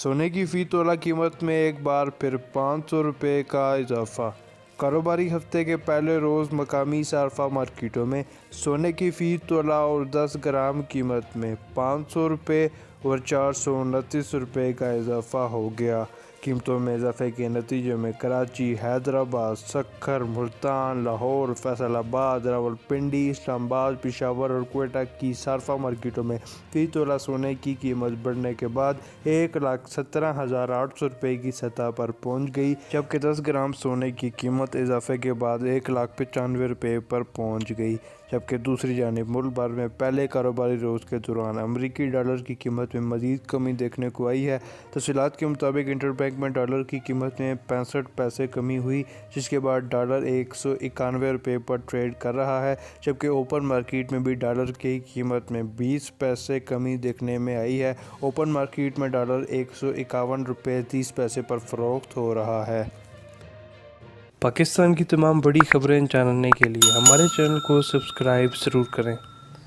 सोने की फ़ी तोला कीमत में एक बार फिर 500 रुपये का इजाफा। कारोबारी हफ्ते के पहले रोज़ मकामी सार्फा मार्केटों में सोने की फ़ी तोला और 10 ग्राम कीमत में 500 रुपये और 429 रुपये का इजाफा हो गया। कीमतों में इजाफे के नतीजे में कराची, हैदराबाद, सक्खर, मुल्तान, लाहौर, फैसलाबाद, रावलपिंडी, इस्लामाबाद, पेशावर और क्वेटा की सार्फा मार्केटों में फ़ी तोला सोने की कीमत बढ़ने के बाद 1,17,800 रुपये की सतह पर पहुंच गई, जबकि 10 ग्राम सोने की कीमत इजाफे के बाद 1,95,000 रुपये पर पहुंच गई। जबकि दूसरी जानिब मुल्क भर में पहले कारोबारी रोज़ के दौरान अमरीकी डॉलर की कीमत में मज़ीद कमी देखने को आई है। तफसीलात के मुताबिक इंटरबैंक में डॉलर की कीमत में 65 पैसे कमी हुई, जिसके बाद डॉलर 191 रुपये पर ट्रेड कर रहा है, जबकि ओपन मार्केट में भी डॉलर की कीमत में 20 पैसे कमी देखने में आई है। ओपन मार्केट में डॉलर 151 रुपये 30 पैसे पर फ़रोख्त हो रहा है। पाकिस्तान की तमाम बड़ी खबरें जानने के लिए हमारे चैनल को सब्सक्राइब ज़रूर करें।